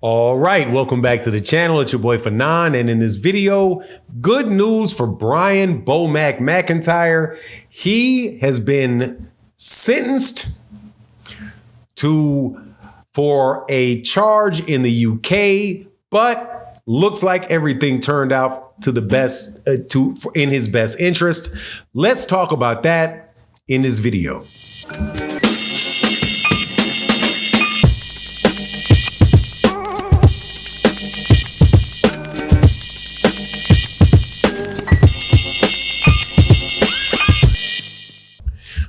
All right, welcome back to the channel. It's your boy Fanon, and in this video, good news for Brian Bomac McIntyre. He has been sentenced for a charge in the UK, but looks like everything turned out to the best in his best interest. Let's talk about that in this video.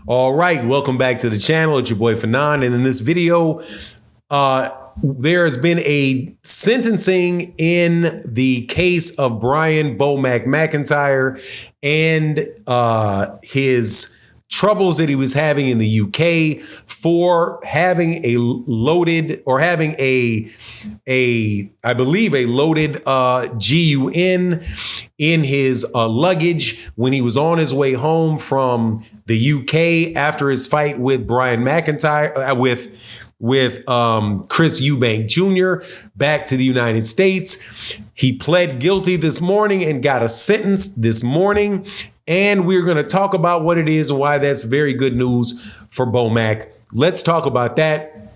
All right, welcome back to the channel. It's your boy Fanon, and in this video, there has been a sentencing in the case of Brian Bomac McIntyre and his troubles that he was having in the UK for having a loaded GUN in his luggage when he was on his way home from the UK after his fight with Brian McIntyre, with Chris Eubank Jr. back to the United States. He pled guilty this morning and got a sentence this morning. And we're going to talk about what it is and why that's very good news for Bomac. Let's talk about that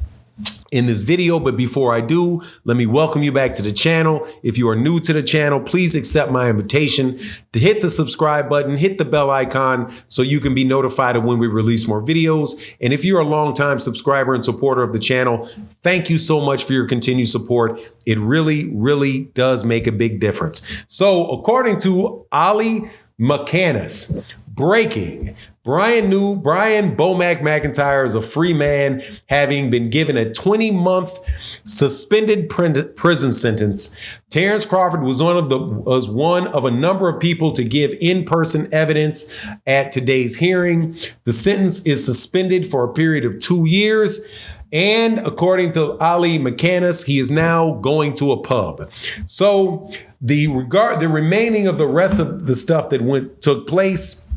in this video. But before I do, let me welcome you back to the channel. If you are new to the channel, please accept my invitation to hit the subscribe button, hit the bell icon so you can be notified of when we release more videos. And if you're a longtime subscriber and supporter of the channel, thank you so much for your continued support. It really, really does make a big difference. So according to Ali McCannis, breaking. Brian Bomac McIntyre is a free man, having been given a 20-month suspended prison sentence. Terence Crawford was one of a number of people to give in-person evidence at today's hearing. The sentence is suspended for a period of 2 years. And according to Ali McCannis, he is now going to a pub. So the remaining of the rest of the stuff that took place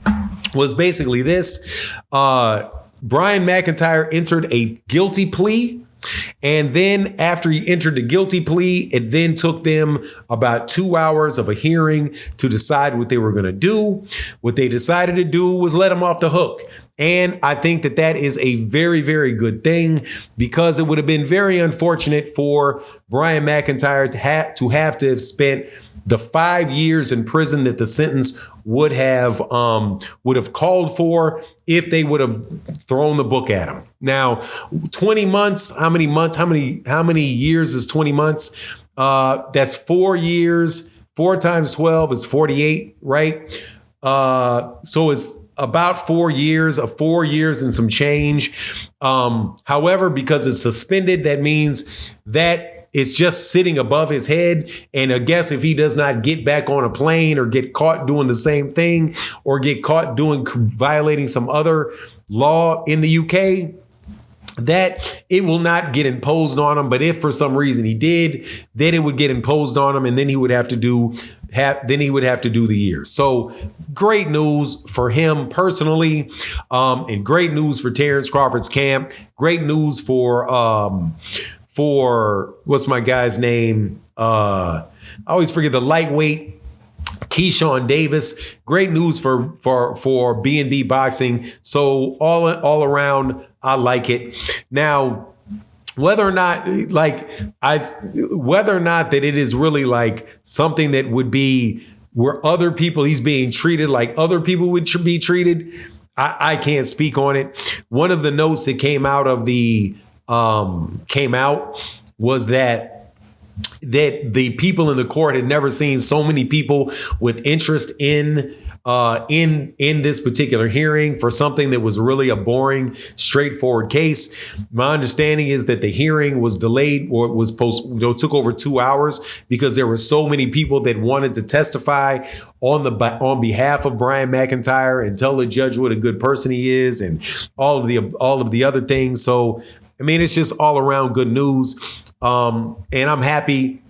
was basically this. Brian McIntyre entered a guilty plea. And then after he entered the guilty plea, it then took them about 2 hours of a hearing to decide what they were going to do. What they decided to do was let him off the hook. And I think that that is a very, very good thing, because it would have been very unfortunate for Brian McIntyre to have spent the 5 years in prison that the sentence would have called for if they would have thrown the book at him. Now, 20 months, how many years is 20 months? That's 4 years. 4 times 12 is 48, right? So it's about 4 years, and some change. However, because it's suspended, that means that it's just sitting above his head. And I guess if he does not get back on a plane or get caught doing the same thing or get caught violating some other law in the UK, that it will not get imposed on him. But if for some reason he did, then it would get imposed on him, and then he would have to do the year. So great news for him personally, and great news for Terence Crawford's camp. Great news for what's my guy's name? I always forget, the lightweight Keyshawn Davis. Great news for B&B boxing. So all around, I like it. Now, whether or not that it is really like something that would be where he's being treated like other people would be treated, I can't speak on it. One of the notes that came out was that the people in the court had never seen so many people with interest in this particular hearing for something that was really a boring, straightforward case. My understanding is that the hearing was delayed, or it was took over 2 hours, because there were so many people that wanted to testify on behalf of Brian McIntyre and tell the judge what a good person he is and all of the other things. So I mean, it's just all around good news. And I'm happy,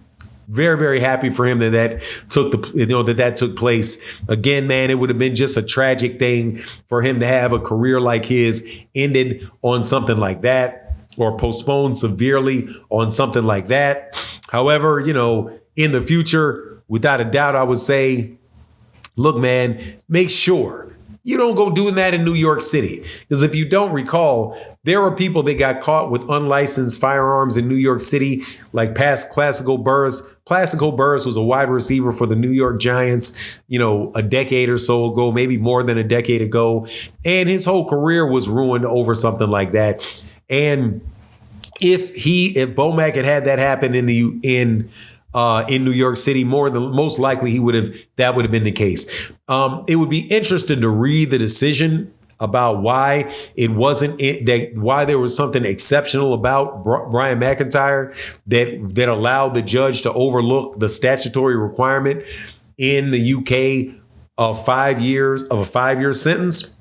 very, very happy for him that took place. Again, man, it would have been just a tragic thing for him to have a career like his ended on something like that, or postponed severely on something like that. However, in the future, without a doubt, I would say, look, man, make sure you don't go doing that in New York City. Because if you don't recall, there were people that got caught with unlicensed firearms in New York City, like past Plaxico Burress. Plaxico Burress was a wide receiver for the New York Giants, a decade or so ago, maybe more than a decade ago. And his whole career was ruined over something like that. And if Bomac had that happen in New York City, most likely that would have been the case. It would be interesting to read the decision about why why there was something exceptional about Brian McIntyre that allowed the judge to overlook the statutory requirement in the UK of a 5-year sentence.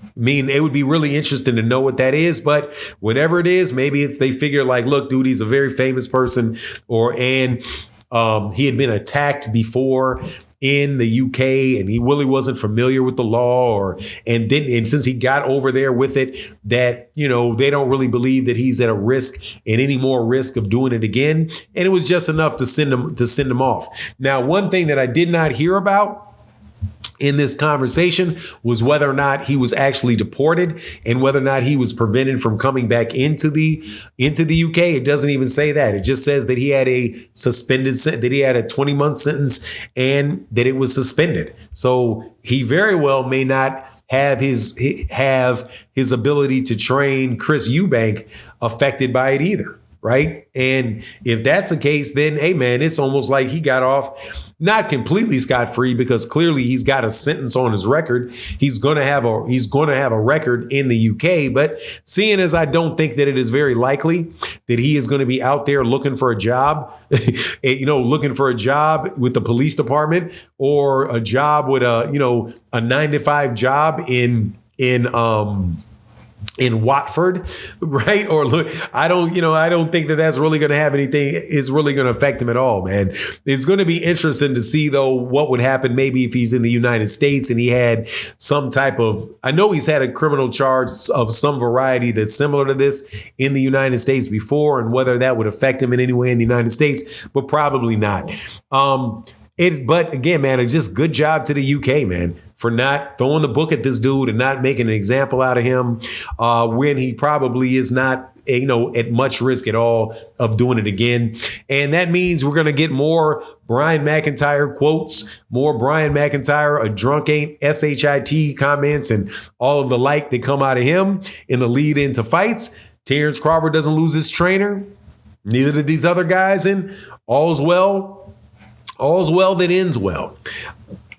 I mean, it would be really interesting to know what that is, but whatever it is, maybe they figure like, look, dude, he's a very famous person, and he had been attacked before in the UK, and he really wasn't familiar with the law, and since he got over there with it, that they don't really believe that he's at a risk and any more risk of doing it again, and it was just enough to send him off. Now, one thing that I did not hear about in this conversation was whether or not he was actually deported and whether or not he was prevented from coming back into the UK. It doesn't even say that. It just says that he had a 20-month sentence and that it was suspended. So he very well may not have his ability to train Chris Eubank affected by it either. Right. And if that's the case, then, hey, man, it's almost like he got off not completely scot-free, because clearly he's got a sentence on his record. He's going to have a record in the UK. But seeing as I don't think that it is very likely that he is going to be out there looking for a job, looking for a job with the police department or a job with a 9-to-5 job in Watford, right? Or look, I don't think that that's really going to have anything. Is really going to affect him at all, man. It's going to be interesting to see though what would happen maybe if he's in the United States and he had some type of. I know he's had a criminal charge of some variety that's similar to this in the United States before, and whether that would affect him in any way in the United States, but probably not. But again, man, just good job to the UK, man, for not throwing the book at this dude and not making an example out of him when he probably is not, at much risk at all of doing it again. And that means we're going to get more Brian McIntyre quotes, more Brian McIntyre, a drunk ain't SHIT comments, and all of the like that come out of him in the lead into fights. Terence Crawford doesn't lose his trainer. Neither did these other guys, and all's well that ends well.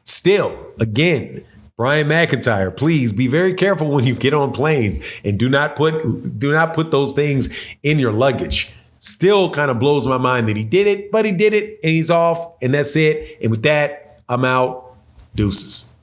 Still, again, Brian McIntyre, please be very careful when you get on planes, and do not put those things in your luggage. Still kind of blows my mind that he did it, but he did it and he's off, and that's it. And with that, I'm out. Deuces.